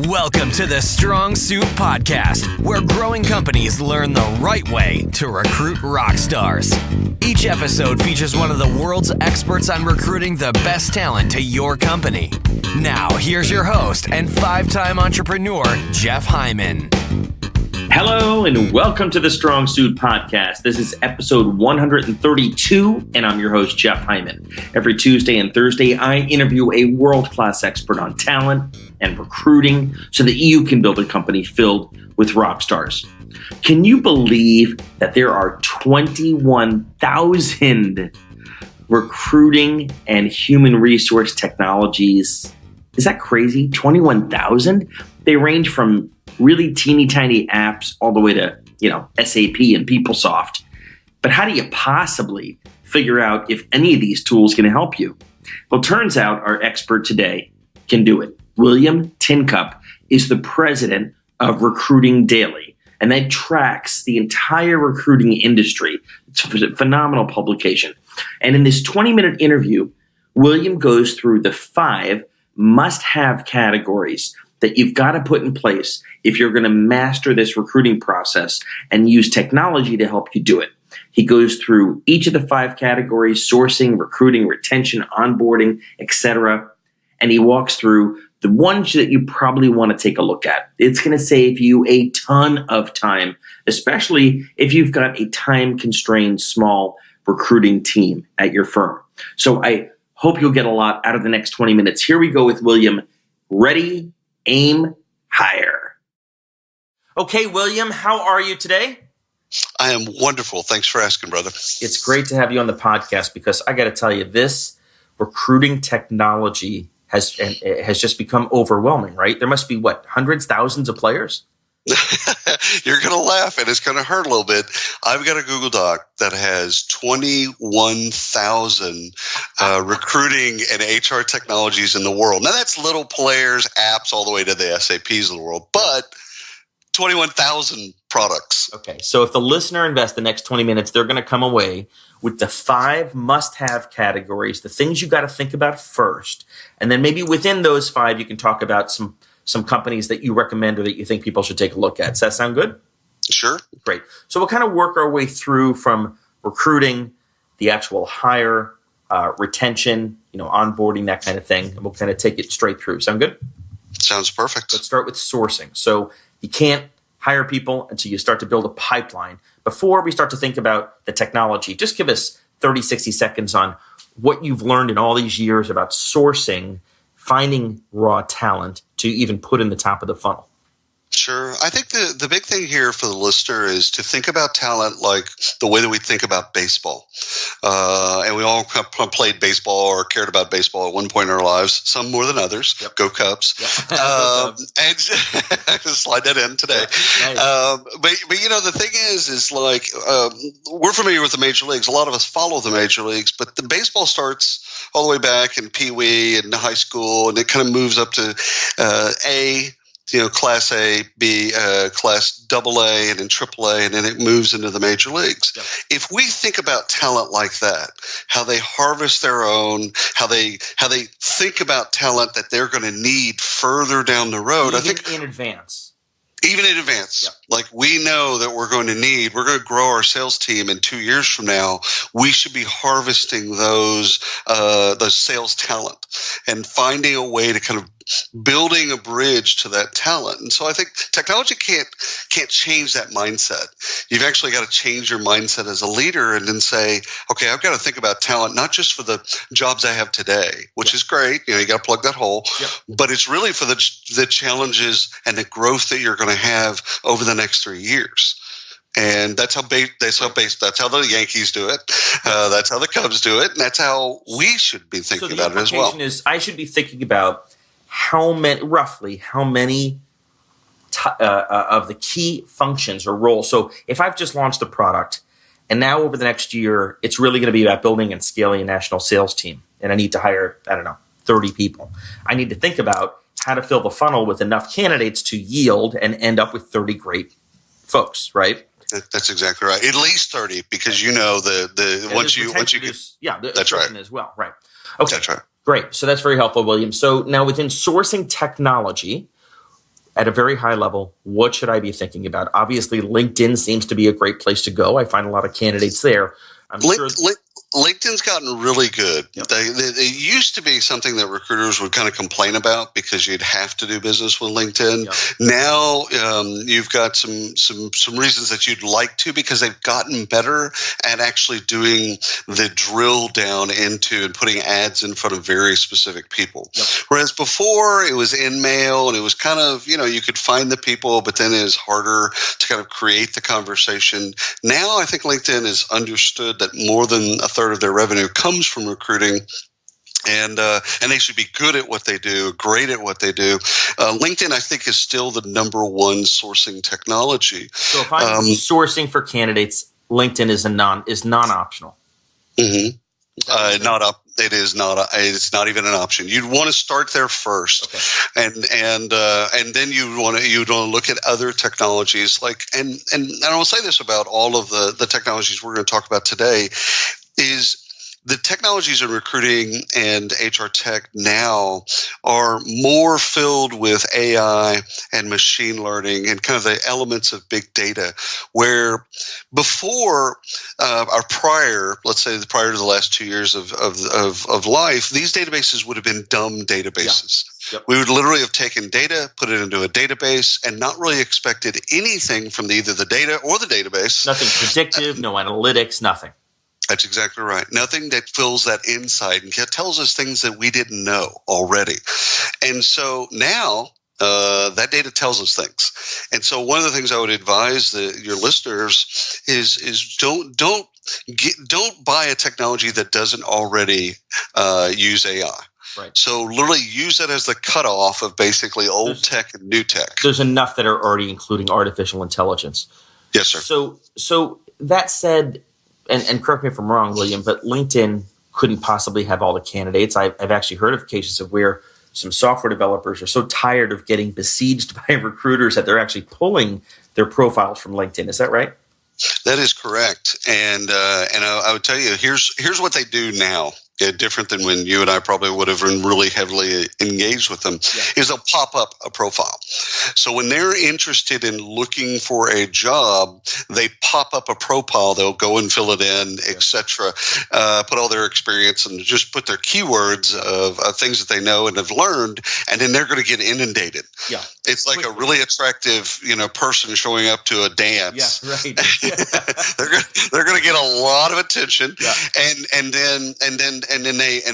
Welcome to the Strong Suit Podcast, where growing companies learn the right way to recruit rock stars. Each episode features one of the world's experts on recruiting the best talent to your company. Now, here's your host and five-time entrepreneur, Jeff Hyman. Hello, and welcome to the Strong Suit Podcast. This is episode 132, and I'm your host, Jeff Hyman. Every Tuesday and Thursday, I interview a world-class expert on talent and recruiting so that you can build a company filled with rock stars. Can you believe that there are 21,000 recruiting and human resource technologies? Is that crazy? 21,000? They range from really teeny tiny apps all the way to, SAP and PeopleSoft. But how do you possibly figure out if any of these tools can help you? Well, turns out our expert today can do it. William Tincup is the president of Recruiting Daily, and that tracks the entire recruiting industry. It's a phenomenal publication. And in this 20-minute interview, William goes through the 5 must-have categories that you've got to put in place if you're going to master this recruiting process and use technology to help you do it. He goes through each of the 5 categories: sourcing, recruiting, retention, onboarding, etc. And he walks through the ones that you probably want to take a look at. It's going to save you a ton of time, especially if you've got a time-constrained small recruiting team at your firm. So I hope you'll get a lot out of the next 20 minutes. Here we go with William. Ready, aim, hire. Okay, William, how are you today? I am wonderful. Thanks for asking, brother. It's great to have you on the podcast because I got to tell you, this recruiting technology has just become overwhelming, right? There must be, hundreds, thousands of players? You're going to laugh and it's going to hurt a little bit. I've got a Google Doc that has 21,000 recruiting and HR technologies in the world. Now, that's little players, apps, all the way to the SAPs of the world, but 21,000 products. Okay, so if the listener invests the next 20 minutes, they're going to come away with the 5 must-have categories, the things you got to think about first, and then maybe within those 5, you can talk about some companies that you recommend or that you think people should take a look at. Does that sound good? Sure. Great. So we'll kind of work our way through from recruiting, the actual hire, retention, onboarding, that kind of thing, and we'll kind of take it straight through. Sound good? Sounds perfect. Let's start with sourcing. So you can't hire people until you start to build a pipeline. Before we start to think about the technology, just give us 30, 60 seconds on what you've learned in all these years about sourcing, finding raw talent to even put in the top of the funnel. Sure. I think the big thing here for the listener is to think about talent like the way that we think about baseball. And we all played baseball or cared about baseball at one point in our lives, some more than others. Yep. Go Cubs. Yep. And slide that in today. Yep. Nice. But the thing is like we're familiar with the major leagues. A lot of us follow the major leagues, but the baseball starts all the way back in Pee Wee and high school, and it kind of moves up to A. Class A, B, Class AA, and then AAA, and then it moves into the major leagues. Yep. If we think about talent like that, how they harvest their own, how they think about talent that they're going to need further down the road, even I think in advance. Even in advance, yep. Like we know that we're going to grow our sales team in 2 years from now. We should be harvesting those sales talent and finding a way to kind of building a bridge to that talent. And so I think technology can't change that mindset. You've actually got to change your mindset as a leader and then say, okay, I've got to think about talent, not just for the jobs I have today, which is great. You got to plug that hole, but it's really for the challenges and the growth that you're going to have over the next 3 years. And that's how the Yankees do it. That's how the Cubs do it. And that's how we should be thinking about it as well. So the implication is I should be thinking about how many of the key functions or roles. So if I've just launched a product and now over the next year, it's really going to be about building and scaling a national sales team. And I need to hire, 30 people. I need to think about how to fill the funnel with enough candidates to yield and end up with 30 great folks, right? That's exactly right. At least 30, because once you get, that's right as well, right? Okay, that's right. Great. So that's very helpful, William. So now within sourcing technology, at a very high level, what should I be thinking about? Obviously, LinkedIn seems to be a great place to go. I find a lot of candidates there. I'm sure. LinkedIn's gotten really good. Yep. They used to be something that recruiters would kind of complain about because you'd have to do business with LinkedIn. Yep. Now you've got some reasons that you'd like to, because they've gotten better at actually doing the drill down into and putting ads in front of very specific people. Yep. Whereas before it was in mail and it was kind of, you could find the people, but then it was harder to kind of create the conversation. Now I think LinkedIn has understood that more than a third of their revenue comes from recruiting, and they should be good at what they do, great at what they do. LinkedIn, I think, is still the number one sourcing technology. So if I'm sourcing for candidates, LinkedIn is non-optional. Mm-hmm. It is not. It's not even an option. You'd want to start there first, okay. and then you want to look at other technologies and I will say this about all of the technologies we're going to talk about today is the technologies in recruiting and HR tech now are more filled with AI and machine learning and kind of the elements of big data, where before prior to the last 2 years of life, these databases would have been dumb databases. Yeah. Yep. We would literally have taken data, put it into a database, and not really expected anything from either the data or the database. Nothing predictive, no analytics, nothing. That's exactly right. Nothing that fills that insight and tells us things that we didn't know already. And so now that data tells us things. And so one of the things I would advise your listeners is don't buy a technology that doesn't already use AI. Right. So literally use that as the cutoff of basically old tech and new tech. There's enough that are already including artificial intelligence. Yes, sir. So that said, and correct me if I'm wrong, William, but LinkedIn couldn't possibly have all the candidates. I've actually heard of cases of where some software developers are so tired of getting besieged by recruiters that they're actually pulling their profiles from LinkedIn. Is that right? That is correct. And I would tell you, here's what they do now. Different than when you and I probably would have been really heavily engaged with them, is they'll pop up a profile. So when they're interested in looking for a job, they pop up a profile. They'll go and fill it in, etc. Put all their experience and just put their keywords of things that they know and have learned, and then they're going to get inundated. Yeah, it's like a really attractive, person showing up to a dance. Yeah, right. they're going to get a lot of attention, and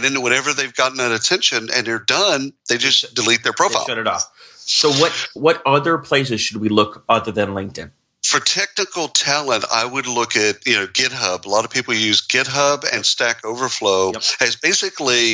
then whenever they've gotten that attention and they're done, they just delete their profile. They shut it off. So what other places should we look other than LinkedIn? For technical talent, I would look at GitHub. A lot of people use GitHub and Stack Overflow as basically,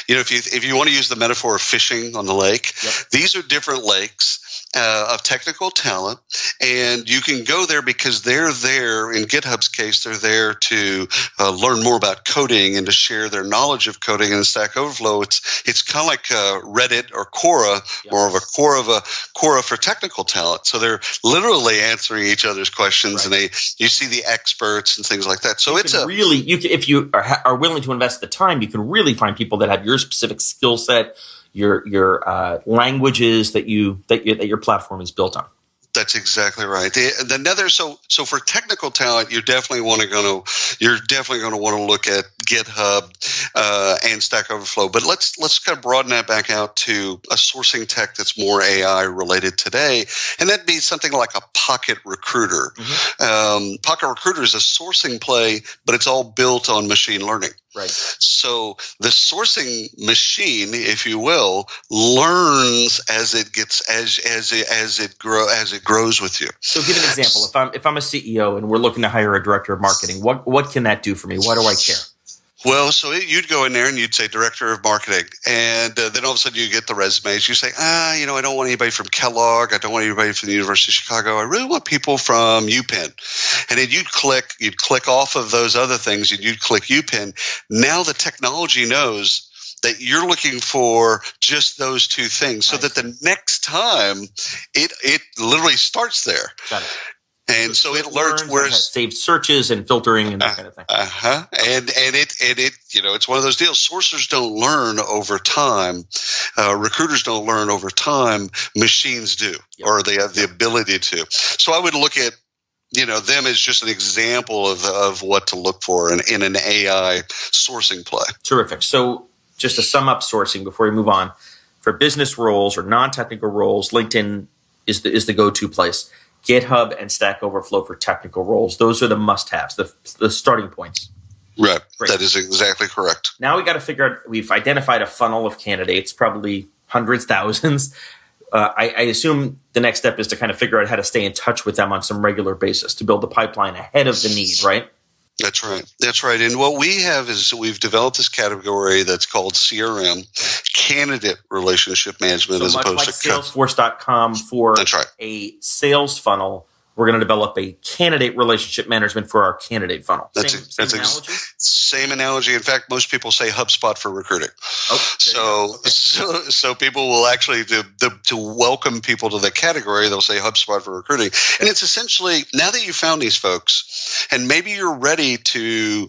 if you want to use the metaphor of fishing on the lake, these are different lakes of technical talent, and you can go there because they're there. In GitHub's case, they're there to learn more about coding and to share their knowledge of coding. And in Stack Overflow, it's kind of like Reddit or Quora, more of a Quora for technical talent. So they're literally answering each other's questions, and you see the experts and things like that. So if you are willing to invest the time, you can really find people that have your specific skill set, your languages that your platform is built on. That's exactly right. So for technical talent, you're definitely going to want to look at GitHub and Stack Overflow. But let's kind of broaden that back out to a sourcing tech that's more AI related today, and that'd be something like a Pocket Recruiter. Mm-hmm. Pocket Recruiter is a sourcing play, but it's all built on machine learning. Right. So the sourcing machine, if you will, learns as it grows with you. So give an example. If I'm a CEO and we're looking to hire a director of marketing, what can that do for me? Why do I care? Well, so you'd go in there and you'd say director of marketing, and then all of a sudden you get the resumes. You say, I don't want anybody from Kellogg. I don't want anybody from the University of Chicago. I really want people from UPenn. And then you'd click off of those other things, and you'd click UPenn. Now the technology knows that you're looking for just those two things, so that the next time it literally starts there. Got it. And so it learns where where it has saved searches and filtering and that kind of thing. And it it's one of those deals. Sourcers don't learn over time. Recruiters don't learn over time. Machines do, or they have the ability to. So I would look at them as just an example of what to look for in an AI sourcing play. Terrific. So just to sum up sourcing before we move on, for business roles or non-technical roles, LinkedIn is the go-to place. GitHub and Stack Overflow for technical roles. Those are the must-haves, the starting points. Right. Great. That is exactly correct. Now we got to figure out, we've identified a funnel of candidates, probably hundreds, thousands. I assume the next step is to kind of figure out how to stay in touch with them on some regular basis to build the pipeline ahead of the need, right? That's right. And what we have is we've developed this category that's called CRM, Candidate Relationship Management, so as much opposed like to Salesforce.com for a sales funnel. We're going to develop a candidate relationship management for our candidate funnel. Same analogy. In fact, most people say HubSpot for recruiting. So people will actually to welcome people to the category, they'll say HubSpot for recruiting. And it's essentially, now that you've found these folks, and maybe you're ready to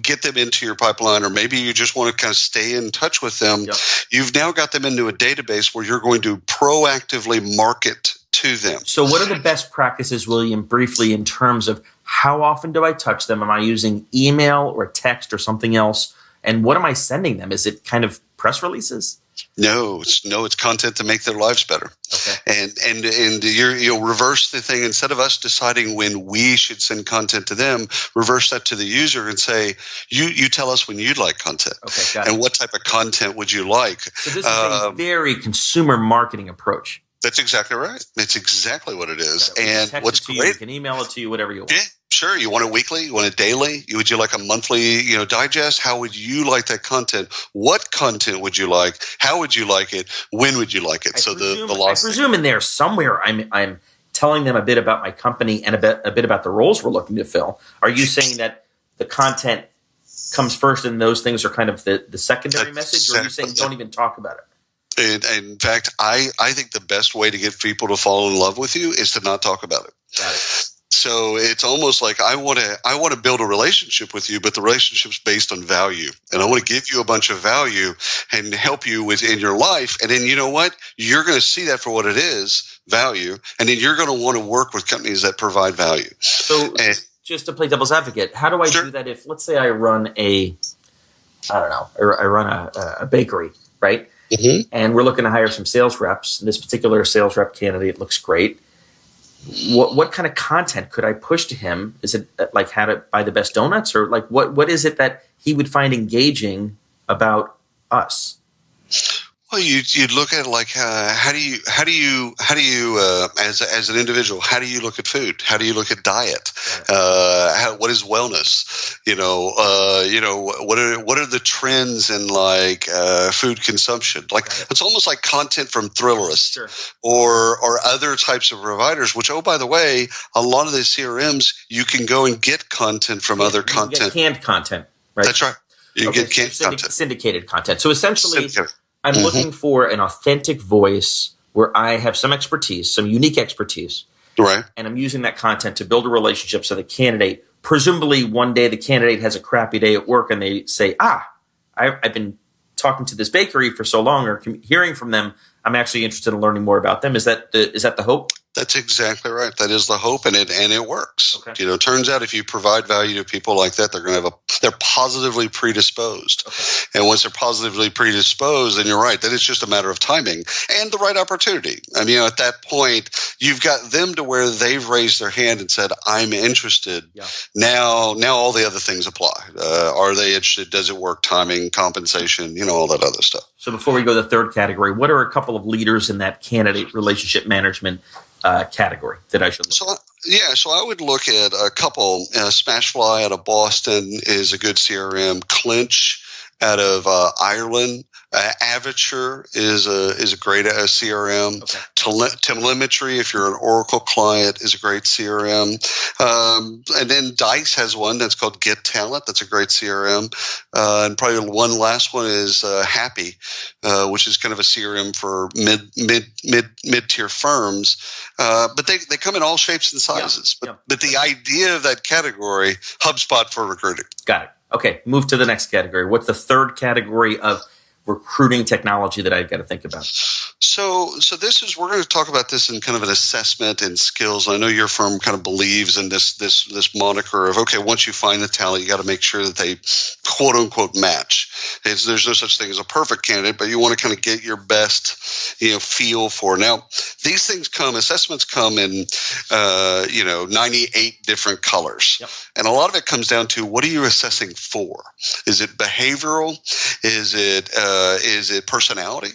get them into your pipeline, or maybe you just want to kind of stay in touch with them, you've now got them into a database where you're going to proactively market to them. So what are the best practices, William, briefly, in terms of how often do I touch them? Am I using email or text or something else? And what am I sending them? Is it kind of press releases? No, it's content to make their lives better. Okay. And you'll reverse the thing. Instead of us deciding when we should send content to them, reverse that to the user and say, you tell us when you'd like content. Okay, got it. And what type of content would you like? So this is a very consumer marketing approach. That's exactly right. It's exactly what it is. And what's great, you can email it to you, whatever you want. Yeah, sure. You want it weekly? You want it daily? Would you like a monthly, digest? How would you like that content? What content would you like? How would you like it? When would you like it? I presume in there somewhere I'm telling them a bit about my company and a bit about the roles we're looking to fill. Are you saying that the content comes first and those things are kind of the secondary message, or are you saying don't even talk about it? And in fact, I think the best way to get people to fall in love with you is to not talk about it. Got it. So it's almost like I want to build a relationship with you, but the relationship's based on value, and I want to give you a bunch of value and help you in your life. And then you know what? You're going to see that for what it is, value, and then you're going to want to work with companies that provide value. So just to play devil's advocate, how do I do that if, let's say, I run a bakery, right? Mm-hmm. And we're looking to hire some sales reps. This particular sales rep candidate looks great. What kind of content could I push to him? Is it like how to buy the best donuts, or like what is it that he would find engaging about us? Well, you'd look at it like how do you as an individual, how do you look at food? How do you look at diet? What is wellness? What are the trends in like food consumption? Like it's almost like content from Thrillerist or other types of providers. Which, oh, by the way, a lot of the CRMs you can go and get content from other content. Get canned content, right? That's right. You get canned content, syndicated content. So essentially, I'm looking for an authentic voice where I have some expertise, some unique expertise. Right. And I'm using that content to build a relationship so the candidate, presumably one day the candidate has a crappy day at work and they say, I've been talking to this bakery for so long or hearing from them, I'm actually interested in learning more about them. Is that the hope? That's exactly right. That is the hope, and it works. Okay. It turns out if you provide value to people like that, they're positively predisposed. Okay. And once they're positively predisposed, then you're right. Then it's just a matter of timing and the right opportunity. And at that point, you've got them to where they've raised their hand and said, "I'm interested." Yeah. Now all the other things apply. Are they interested? Does it work? Timing, compensation, all that other stuff. So before we go to the third category, what are a couple of leaders in that candidate relationship management category that I should look at? So I would look at a couple. Smashfly out of Boston is a good CRM. Clinch out of Ireland Avature is a great CRM. Okay. Telemetry, if you're an Oracle client, is a great CRM. And then Dice has one that's called Get Talent. That's a great CRM. And probably one last one is Happy, which is kind of a CRM for mid-tier firms. But they come in all shapes and sizes. Yeah. But the idea of that category, HubSpot for recruiting. Got it. Okay, move to the next category. What's the third category of recruiting technology that I've got to think about? So we're going to talk about this in kind of an assessment and skills. I know your firm kind of believes in this moniker of, okay, once you find the talent, you got to make sure that they quote unquote match. There's no such thing as a perfect candidate, but you want to kind of get your best, feel for. Now, these things assessments come in, 98 different colors. Yep. And a lot of it comes down to, what are you assessing for? Is it behavioral? Is it personality?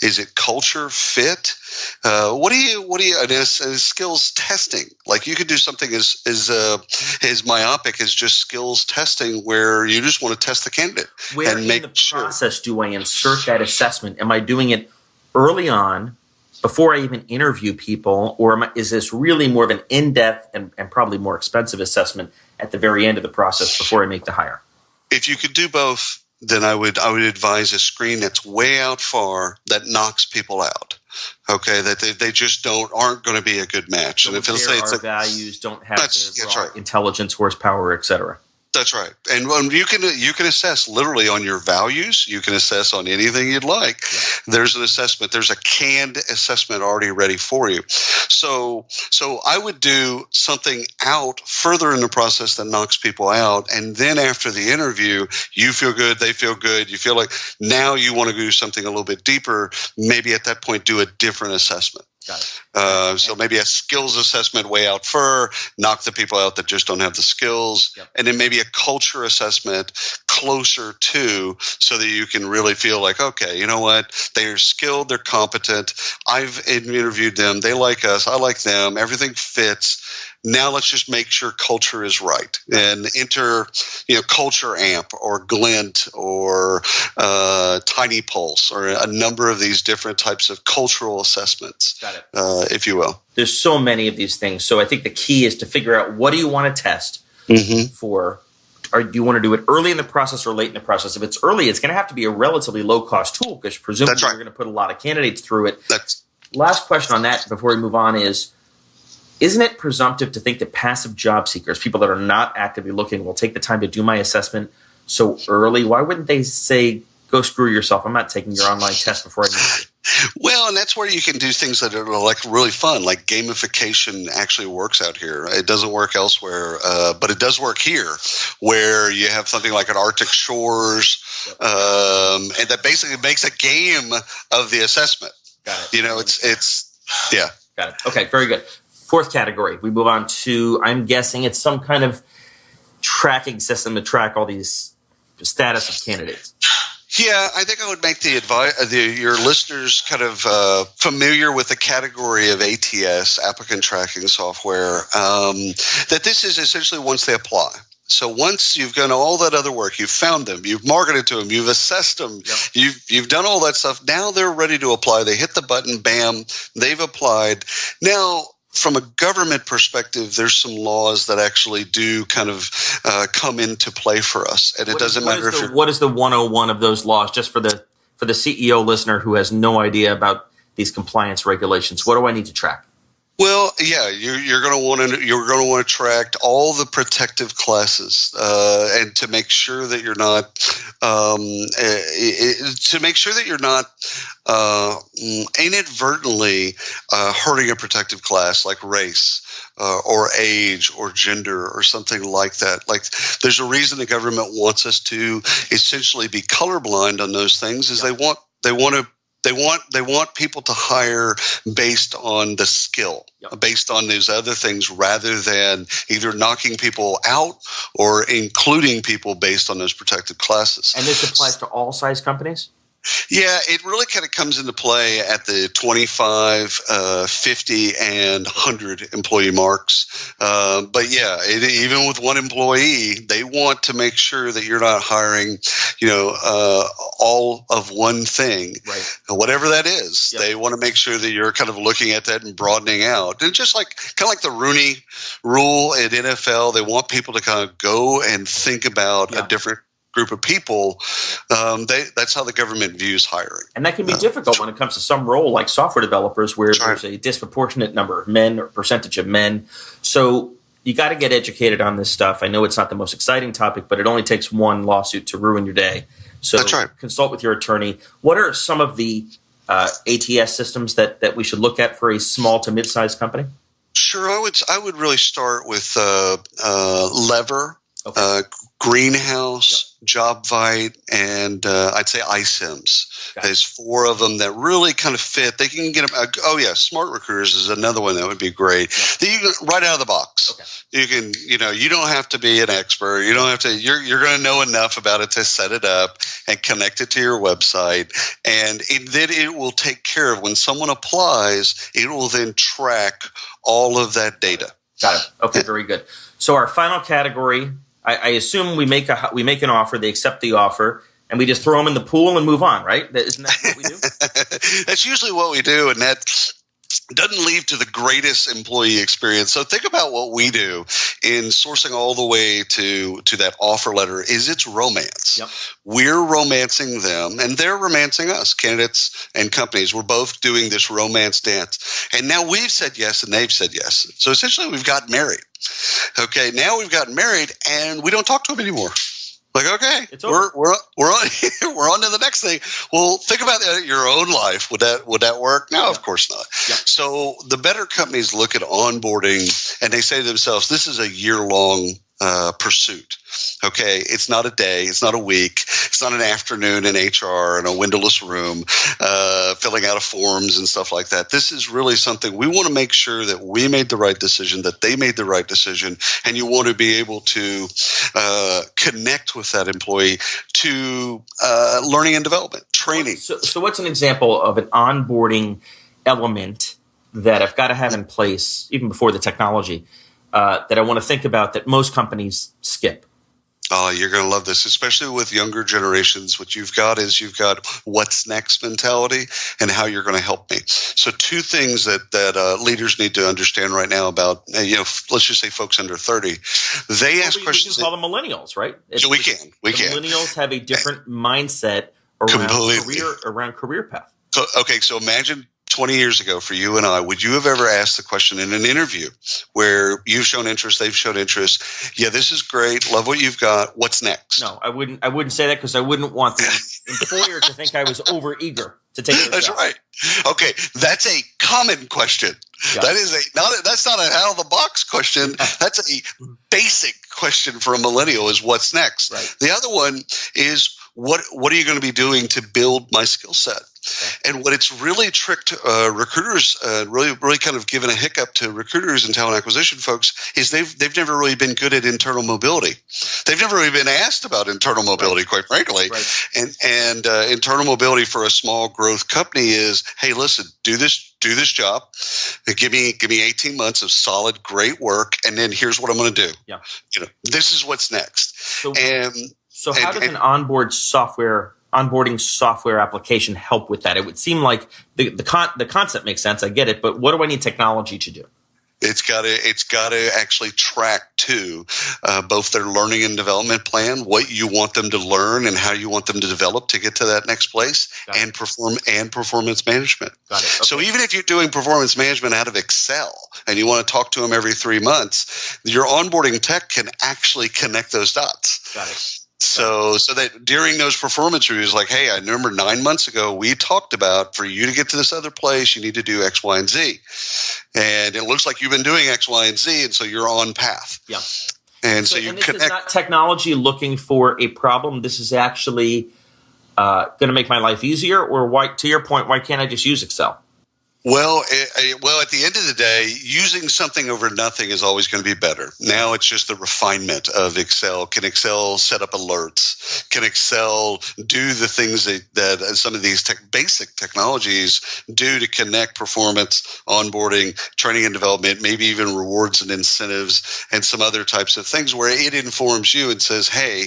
Is it culture fit? What do you and skills testing? Like, you could do something as myopic as just skills testing, where you just want to test the candidate. Where and in the process do I insert that assessment? Am I doing it early on, before I even interview people, or is this really more of an in-depth and probably more expensive assessment at the very end of the process before I make the hire? If you could do both, then I would advise a screen that's way out far, that knocks people out. Okay, that they just aren't going to be a good match. Don't and if it'll share say it's our values, don't have that's right. Intelligence, horsepower, etc. That's right. And you can assess literally on your values. You can assess on anything you'd like. Yeah. There's an assessment. There's a canned assessment already ready for you. So I would do something out further in the process that knocks people out. And then after the interview, you feel good, they feel good. You feel like now you want to do something a little bit deeper. Maybe at that point, do a different assessment. Got it. So maybe a skills assessment way out knock the people out that just don't have the skills. Yep. And then maybe a culture assessment closer to, so that you can really feel like, okay, you know what? They're skilled, they're competent. I've interviewed them. They like us. I like them. Everything fits. Now let's just make sure culture is right, and enter, Culture Amp or Glint or Tiny Pulse, or a number of these different types of cultural assessments. Got it. If you will. There's so many of these things. So I think the key is to figure out, what do you want to test for? Or do you want to do it early in the process or late in the process? If it's early, it's going to have to be a relatively low-cost tool, because presumably you're going to put a lot of candidates through it. Last question on that before we move on is, isn't it presumptive to think that passive job seekers, people that are not actively looking, will take the time to do my assessment so early? Why wouldn't they say, go screw yourself, I'm not taking your online test before I meet you? Well, and that's where you can do things that are like really fun, like gamification actually works out here. It doesn't work elsewhere, but it does work here, where you have something like an Arctic Shores, and that basically makes a game of the assessment. Got it. Yeah. Got it. Okay, very good. Fourth category, we move on to, I'm guessing it's some kind of tracking system to track all these status of candidates. Yeah, I think I would make your listeners kind of familiar with the category of ATS, applicant tracking software, that this is essentially once they apply. So once you've done all that other work, you've found them, you've marketed to them, you've assessed them, you've done all that stuff. Now they're ready to apply. They hit the button, bam, they've applied. Now, from a government perspective, there's some laws that actually do kind of come into play for us, and it doesn't matter if you're. What is the 101 of those laws? Just for the CEO listener who has no idea about these compliance regulations, what do I need to track? Well, yeah, you're going to want to track all the protective classes, and to make sure that you're not inadvertently hurting a protective class like race or age or gender or something like that. Like, there's a reason the government wants us to essentially be colorblind on those things. Is they want people to hire based on the skill, based on these other things, rather than either knocking people out or including people based on those protected classes. And this applies to all size companies? Yeah, it really kind of comes into play at the 25, 50, and 100 employee marks. But yeah, even with one employee, they want to make sure that you're not hiring, all of one thing, right? Whatever that is. Yep. They want to make sure that you're kind of looking at that and broadening out. And just kind of like the Rooney Rule at NFL, they want people to kind of go and think about a different group of people. That's how the government views hiring. And that can be difficult when it comes to some role like software developers where there's a disproportionate number of men or percentage of men. So you got to get educated on this stuff. I know it's not the most exciting topic, but it only takes one lawsuit to ruin your day. So that's right. Consult with your attorney. What are some of the ATS systems that we should look at for a small to mid-sized company? Sure. I would really start with Lever, Greenhouse, JobVite, and I'd say iSIMS. There's 4 of them that really kind of fit. They can get them. Smart Recruiters is another one that would be great. That you can right out of the box. You can, you don't have to be an expert. You don't have to. You're going to know enough about it to set it up and connect it to your website, and then it will take care of when someone applies. It will then track all of that data. Got it. Okay, very good. So our final category. I assume we make an offer, they accept the offer, and we just throw them in the pool and move on, right? Isn't that what we do? That's usually what we do, and that doesn't lead to the greatest employee experience. So think about what we do in sourcing all the way to that offer letter is it's romance. Yep. We're romancing them, and they're romancing us, candidates and companies. We're both doing this romance dance. And now we've said yes, and they've said yes. So essentially we've gotten married. Okay, now we've gotten married, and we don't talk to them anymore. Like, okay, we're on we're on to the next thing. Well, think about that in your own life. Would that work? No, of course not. Yep. So the better companies look at onboarding, and they say to themselves, "This is a year-long pursuit." Okay, it's not a day, it's not a week, it's not an afternoon in HR in a windowless room, filling out forms and stuff like that. This is really something we want to make sure that we made the right decision, that they made the right decision, and you want to be able to connect with that employee to learning and development, training. So what's an example of an onboarding element that I've got to have in place, even before the technology, that I want to think about that most companies skip? Oh, you're going to love this, especially with younger generations. What you've got what's next mentality and how you're going to help me. So 2 things that leaders need to understand right now about, let's just say folks under 30. They ask questions. We can call them millennials, right? We can. Millennials have a different mindset around career path. Okay, so imagine 20 years ago for you and I, would you have ever asked the question in an interview where you've shown interest, they've shown interest? Yeah, this is great. Love what you've got. What's next? No, I wouldn't say that because I wouldn't want the employer to think I was over eager to take their That's job. right. Okay, that's a common question. Yeah. That's not an out of the box question. That's a basic question for a millennial is what's next. Right. The other one is what are you going to be doing to build my skill set? Okay. And what it's really tricked recruiters, really kind of given a hiccup to recruiters and talent acquisition folks is they've never really been good at internal mobility. They've never really been asked about internal mobility, quite frankly. Right. And internal mobility for a small growth company is, hey, listen, do this job, give me 18 months of solid, great work, and then here's what I'm going to do. Yeah. This is what's next. So how does an onboarding software application help with that? It would seem like the concept makes sense. I get it, but what do I need technology to do? It's got to actually track to both their learning and development plan, what you want them to learn and how you want them to develop to get to that next place, and performance management. Got it. Okay. So even if you're doing performance management out of Excel and you want to talk to them every 3 months, your onboarding tech can actually connect those dots. Got it. So that during those performance reviews, like, hey, I remember 9 months ago, we talked about for you to get to this other place, you need to do X, Y, and Z. And it looks like you've been doing X, Y, and Z, and so you're on path. Yeah. And so you this is not technology looking for a problem. This is actually going to make my life easier, or why, to your point, why can't I just use Excel? Well, at the end of the day, using something over nothing is always going to be better. Now it's just the refinement of Excel. Can Excel set up alerts? Can Excel do the things that some of these basic technologies do to connect performance, onboarding, training and development, maybe even rewards and incentives, and some other types of things where it informs you and says, hey,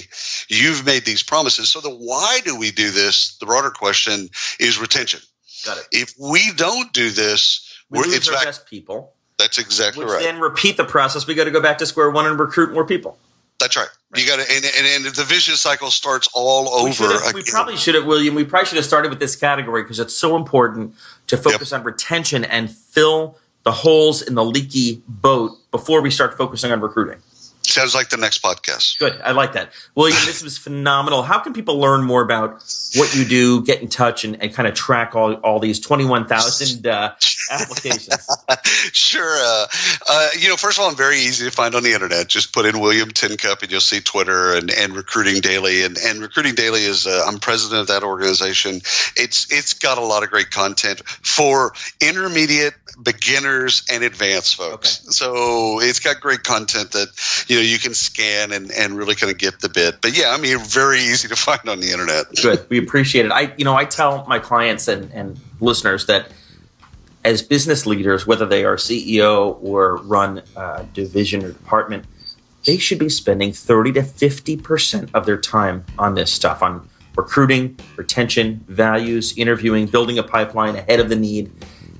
you've made these promises. So the why do we do this? The broader question is retention. Got it. If we don't do this, we lose our best people. That's exactly right. Then repeat the process. We got to go back to square one and recruit more people. That's right. You got to, and the vicious cycle starts all over again. We probably should have, William. We probably should have started with this category because it's so important to focus on retention and fill the holes in the leaky boat before we start focusing on recruiting. Sounds like the next podcast. Good. I like that. William, this was phenomenal. How can people learn more about what you do, get in touch, and kind of track all these 21,000 applications? Sure. First of all, I'm very easy to find on the internet. Just put in William Tincup and you'll see Twitter and Recruiting Daily. And Recruiting Daily is, I'm president of that organization. It's got a lot of great content for intermediate, beginners, and advanced folks. Okay. So it's got great content that, you can scan and really kind of get the bit. But yeah, very easy to find on the internet. Good. We appreciate it. I tell my clients and listeners that as business leaders, whether they are CEO or run a division or department, they should be spending 30 to 50% of their time on this stuff, on recruiting, retention, values, interviewing, building a pipeline ahead of the need.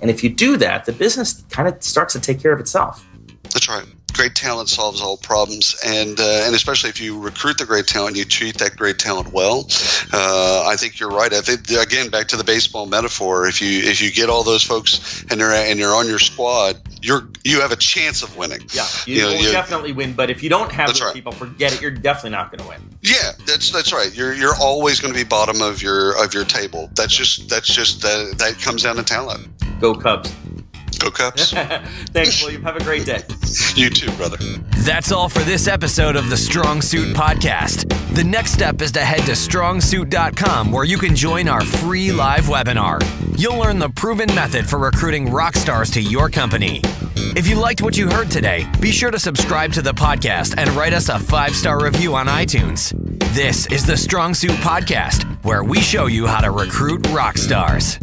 And if you do that, the business kind of starts to take care of itself. That's right. Great talent solves all problems, and especially if you recruit the great talent, you treat that great talent well. I think you're right. I think, again, back to the baseball metaphor. If you get all those folks and you're on your squad, you have a chance of winning. Yeah, you definitely win. But if you don't have those people, forget it. You're definitely not going to win. Yeah, that's right. You're always going to be bottom of your table. That's just that comes down to talent. Go Cubs. Go Cubs. Thanks, William. Have a great day. You too, brother. That's all for this episode of the Strong Suit Podcast. The next step is to head to strongsuit.com where you can join our free live webinar. You'll learn the proven method for recruiting rock stars to your company. If you liked what you heard today, be sure to subscribe to the podcast and write us a 5-star review on iTunes. This is the Strong Suit Podcast, where we show you how to recruit rock stars.